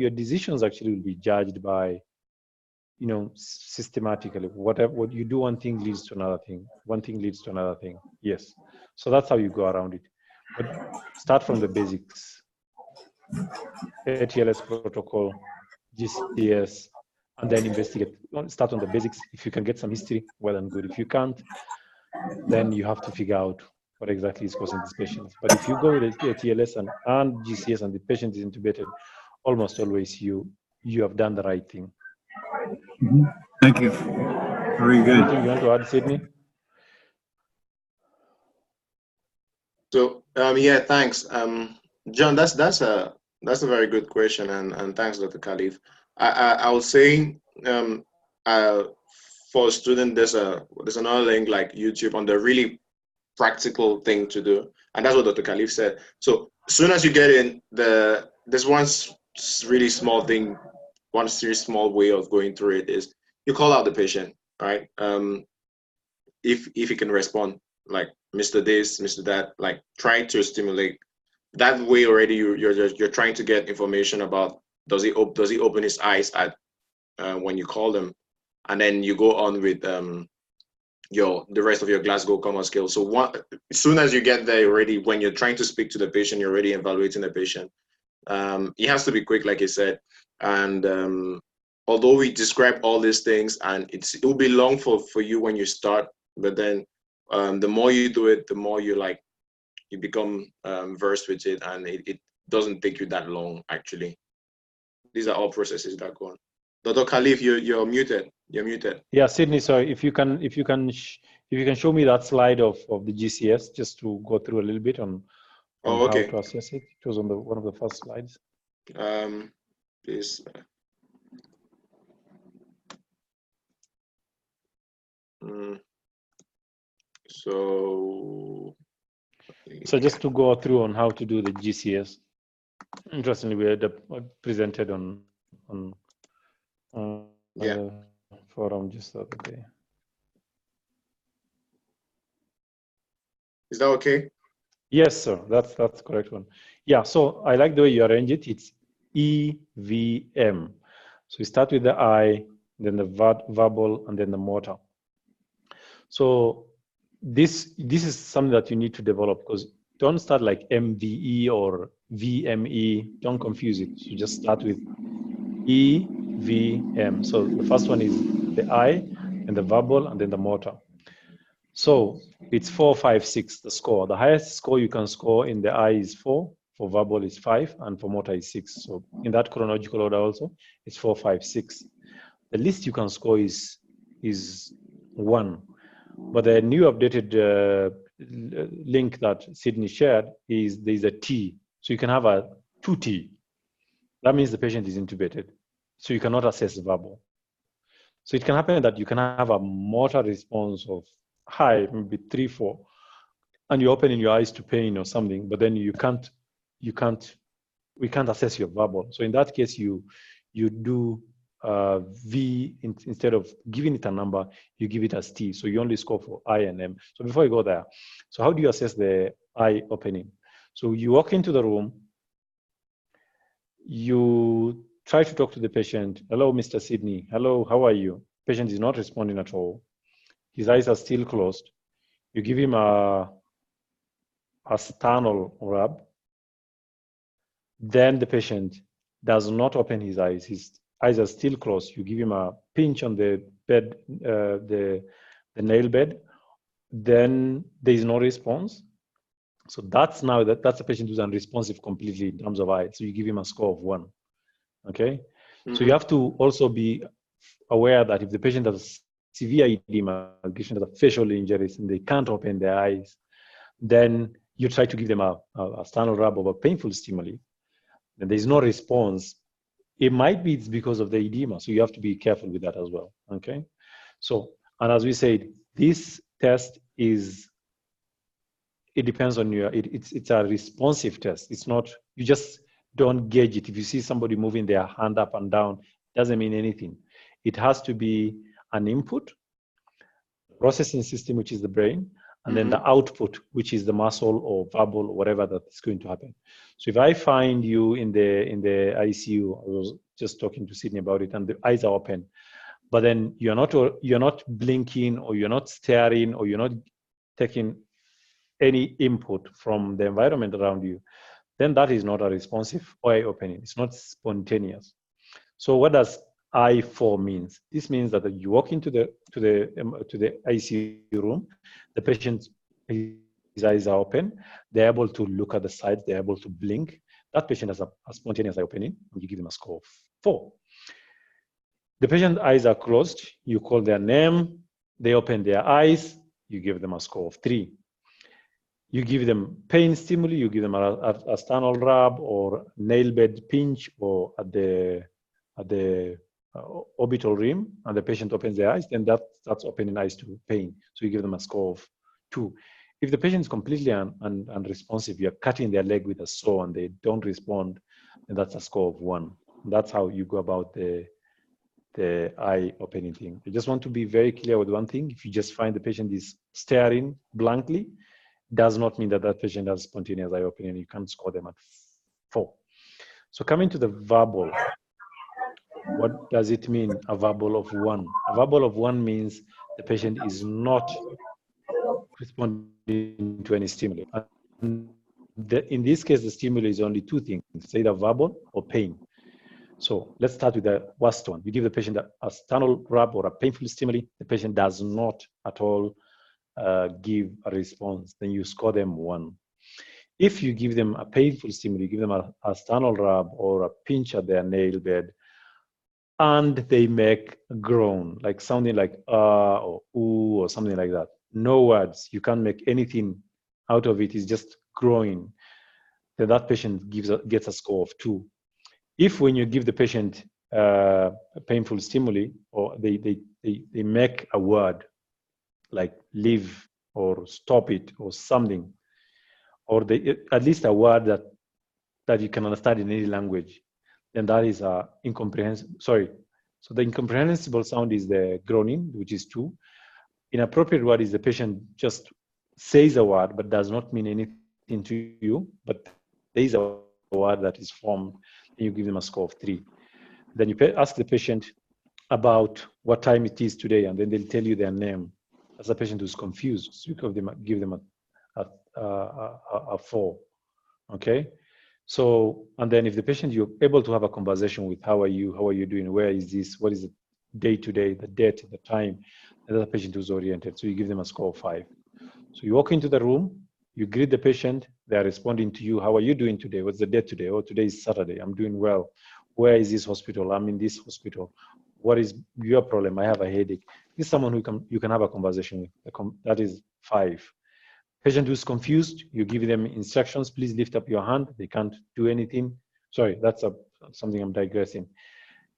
decisions actually will be judged by, you know, systematically. What you do, one thing leads to another thing. One thing leads to another thing. Yes. So that's how you go around it. But start from the basics. ATLS protocol, GCS, and then investigate. Start on the basics. If you can get some history, well and good. If you can't, then you have to figure out what exactly is causing these patients. But if you go with ATLS and GCS and the patient is intubated, almost always you have done the right thing. Mm-hmm. Thank you. Very good. Anything you want to add, Sydney? So yeah, thanks, John. That's a very good question, and thanks, Dr. Khalif. I was saying, for a student, there's another link like YouTube on the really practical thing to do, and that's what Dr. Khalif said. So as soon as you get in, there's one really small thing, one serious small way of going through it is you call out the patient, right? If he can respond, like Mr. This, Mr. That, like try to stimulate. That way already you're trying to get information about does he open his eyes at when you call them, and then you go on with the rest of your Glasgow Coma scale. So as soon as you get there already, when you're trying to speak to the patient, you're already evaluating the patient. It has to be quick, like you said, and although we describe all these things, and it will be long for you when you start, but then the more you do it, the more you become versed with it, and it doesn't take you that long actually. These are all processes that go on. Dr. Khalif, you're muted. You're muted. Yeah, Sydney, sorry, if you can show me that slide of the GCS just to go through a little bit on Oh, how okay. to assess it. It was on one of the first slides. Please. So just to go through on how to do the GCS. Interestingly, we had presented on yeah. Forum just the other day. Is that okay? Yes, sir. That's the correct one. Yeah. So I like the way you arrange it. It's EVM. So you start with the I, then the verbal, and then the motor. So this is something that you need to develop, because don't start like MVE or VME. Don't confuse it. You just start with EVM. So the first one is the I, and the verbal, and then the motor. So it's 4, 5, 6, the score. The highest score you can score in the I is 4, for verbal is 5, and for motor is 6. So in that chronological order also, it's 4, 5, 6. The least you can score is 1. But the new updated link that Sydney shared is there's a T. So you can have a 2T. That means the patient is intubated. So you cannot assess verbal. So it can happen that you can have a motor response of high, maybe 3, 4, and you're opening your eyes to pain or something, but then we can't assess your verbal. So in that case, you do V instead of giving it a number, you give it as T. So you only score for I and M. So before you go there, so how do you assess the eye opening? So you walk into the room, you try to talk to the patient. Hello, Mr. Sydney. Hello, how are you? Patient is not responding at all. His eyes are still closed. You give him a sternal rub. Then the patient does not open his eyes. His eyes are still closed. You give him a pinch on the bed, the nail bed. Then there is no response. So that's a patient who's unresponsive completely in terms of eyes. So you give him a score of 1. Okay. So you have to also be aware that if the patient has severe edema, patient has facial injuries, and they can't open their eyes, then you try to give them a sternal rub of a painful stimuli, and there's no response. It might be it's because of the edema, so you have to be careful with that as well. Okay. So, and as we said, this test it depends on it's a responsive test. It's not, you just don't gauge it. If you see somebody moving their hand up and down, it doesn't mean anything. It has to be an input, processing system, which is the brain, and then the output, which is the muscle or verbal or whatever that is going to happen. So if I find you in the ICU, I was just talking to Sydney about it, and the eyes are open, but then you're not blinking, or you're not staring, or you're not taking any input from the environment around you, then that is not a responsive eye opening. It's not spontaneous. So what does I4 means? This means that you walk into the ICU room, the patient, his eyes are open, they're able to look at the sides, they're able to blink. That patient has a spontaneous eye opening, and you give them a score of 4. The patient's eyes are closed, you call their name, they open their eyes, you give them a score of 3. You give them pain stimuli, you give them a sternal rub or nail bed pinch, or at the orbital rim, and the patient opens their eyes, then that's opening eyes to pain. So you give them a score of 2. If the patient is completely unresponsive, you're cutting their leg with a saw and they don't respond, then that's a score of 1. That's how you go about the eye opening thing. I just want to be very clear with one thing. If you just find the patient is staring blankly, does not mean that that patient has spontaneous eye opening. You can't score them at 4. So coming to the verbal, what does it mean, a verbal of 1? A verbal of 1 means the patient is not responding to any stimuli. And in this case, the stimuli is only 2 things, it's either verbal or pain. So let's start with the worst one. You give the patient a sternal rub or a painful stimuli, the patient does not at all give a response, then you score them 1. If you give them a painful stimuli, you give them a sternal rub or a pinch at their nail bed, and they make a groan, like sounding like or ooh or something like that. No words. You can't make anything out of it. It's just groaning. Then that patient gets a score of 2. If when you give the patient a painful stimuli, or they make a word like leave or stop it or something, or at least a word that you can understand in any language, then that is incomprehensible. Sorry. So the incomprehensible sound is the groaning, which is 2. Inappropriate word is the patient just says a word but does not mean anything to you, but there is a word that is formed, and you give them a score of 3. Then you ask the patient about what time it is today, and then they'll tell you their name. As a patient who's confused, so you give them a 4. Okay. So, and then if the patient, you're able to have a conversation with, how are you doing, where is this, what is the day today, the date, the time, and the patient who's oriented. So you give them a score of 5. So you walk into the room, you greet the patient, they are responding to you, how are you doing today, what's the date today, oh, today is Saturday, I'm doing well, where is this hospital, I'm in this hospital, what is your problem, I have a headache. This is someone who you can have a conversation with. That is 5. Patient who's confused, you give them instructions, please lift up your hand, they can't do anything. Sorry, that's something I'm digressing.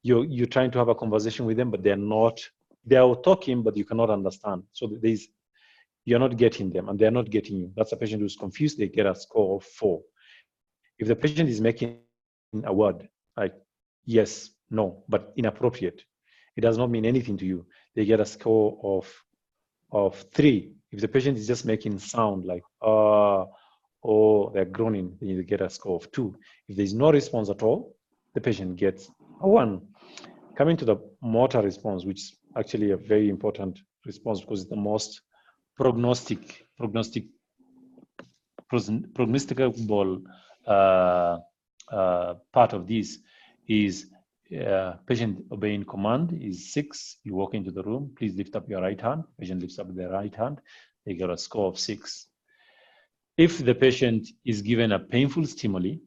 You're trying to have a conversation with them, but they're talking, but you cannot understand. So you're not getting them, and they're not getting you. That's a patient who's confused, they get a score of 4. If the patient is making a word like yes, no, but inappropriate, it does not mean anything to you, they get a score of 3. If the patient is just making sound like or they're groaning, then you get a score of 2. If there's no response at all, the patient gets a 1. Coming to the motor response, which is actually a very important response because it's the most prognosticable part of this, is patient obeying command is 6. You walk into the room, please lift up your right hand. Patient lifts up their right hand, they get a score of 6. If the patient is given a painful stimuli,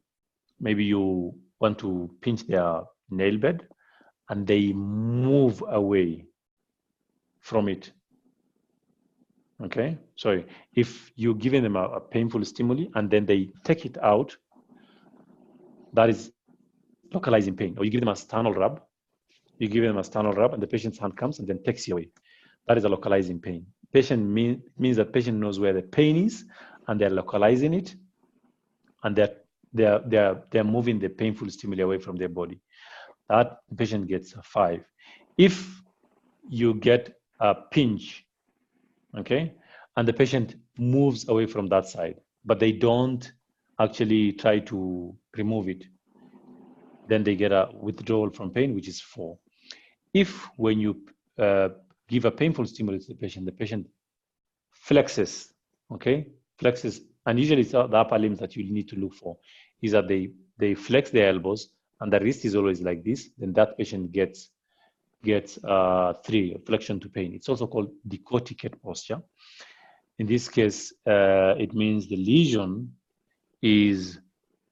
maybe you want to pinch their nail bed and they move away from it. Okay, sorry. If you're giving them a painful stimuli and then they take it out, that is localizing pain. Or you give them a sternal rub, and the patient's hand comes and then takes you away. That is a localizing pain. Patient means that patient knows where the pain is and they're localizing it, and they're moving the painful stimuli away from their body. That patient gets a 5. If you get a pinch, okay, and the patient moves away from that side, but they don't actually try to remove it, then they get a withdrawal from pain, which is 4. If when you give a painful stimulus to the patient flexes, okay, flexes, and usually it's the upper limbs that you need to look for, is that they flex their elbows and the wrist is always like this, then that patient gets 3, flexion to pain. It's also called decorticate posture. In this case, it means the lesion is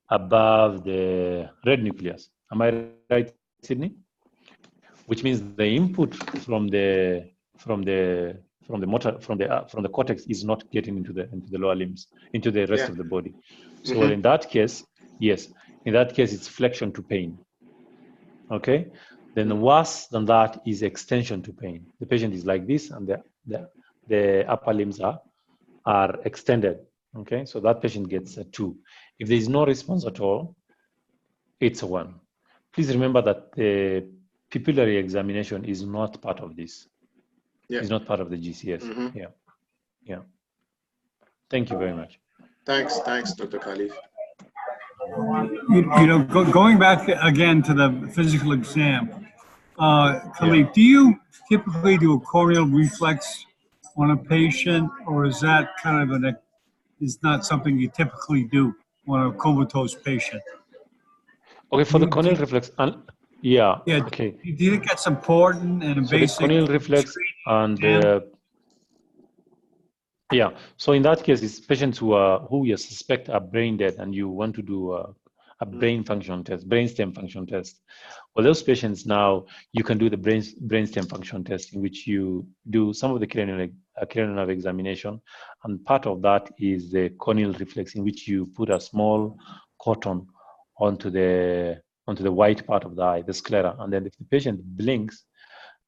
above the red nucleus. Am I right, Sydney? Which means the input from the cortex is not getting into the lower limbs, into the rest of the body. So in that case, yes, in that case it's flexion to pain. Okay, then worse than that is extension to pain. The patient is like this, and the upper limbs are extended. Okay, so that patient gets a 2. If there is no response at all, it's a 1. Please remember that the pupillary examination is not part of this. It's not part of the GCS. Yeah. Thank you very much. Thanks, Dr. Khalif. Going back again to the physical exam, Khalif, do you typically do a corneal reflex on a patient, or is that kind of is not something you typically do on a comatose patient? Okay, for the corneal reflex, yeah. Okay. Do you think that's important and so basic? The corneal reflex and yeah. So in that case, it's patients who you suspect are brain dead, and you want to do a brain function test, brainstem function test. For those patients now, you can do the brainstem function test, in which you do some of the cranial nerve examination, and part of that is the corneal reflex, in which you put a small cotton onto the white part of the eye, the sclera, and then if the patient blinks,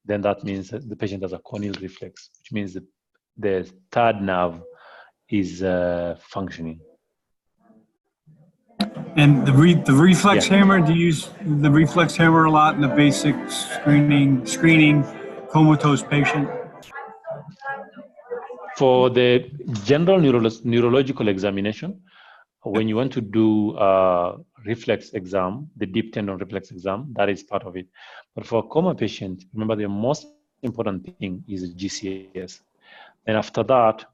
then that means that the patient has a corneal reflex, which means that the third nerve is functioning. And the reflex hammer, do you use the reflex hammer a lot in the basic screening comatose patient? For the general neurological examination, when you want to do a reflex exam, the deep tendon reflex exam, that is part of it. But for a coma patient, remember the most important thing is GCS. And after that,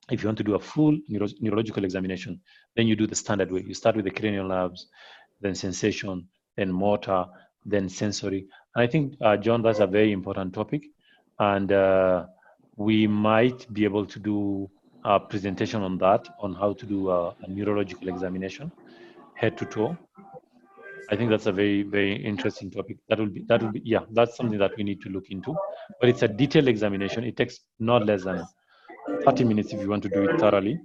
if you want to do a full neurological examination, then you do the standard way. You start with the cranial nerves, then sensation, then motor, then sensory. And I think, John, that's a very important topic. And we might be able to do a presentation on that, on how to do a neurological examination, head to toe. I think that's a very, very interesting topic. That will be, yeah, that's something that we need to look into. But it's a detailed examination. It takes not less than 30 minutes if you want to do it thoroughly.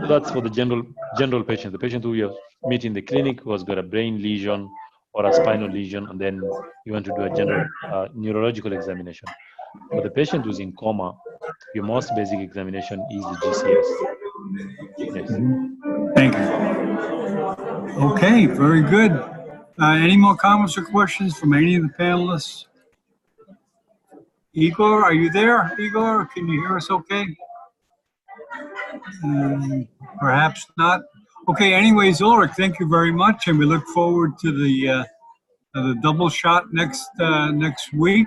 So that's for the general patient, the patient who you meet in the clinic who has got a brain lesion or a spinal lesion, and then you want to do a general neurological examination. For the patient who's in coma, your most basic examination is the GCS. Yes. Thank you. Okay, very good. Any more comments or questions from any of the panelists? Igor, are you there? Igor, can you hear us okay? Perhaps not. Okay, anyways, Ulrich, thank you very much, and we look forward to the double shot next week.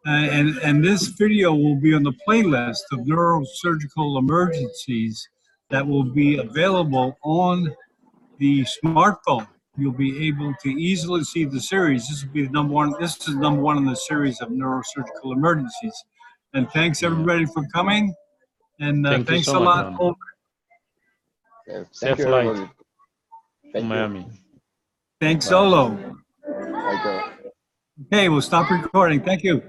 And this video will be on the playlist of neurosurgical emergencies that will be available on the smartphone. You'll be able to easily see the series. This will be the number one. This is number one in the series of neurosurgical emergencies. And thanks everybody for coming. And thanks so a much, lot. Yeah, Safe flight to Miami. Thanks, Olo. Bye. Okay, we'll stop recording. Thank you.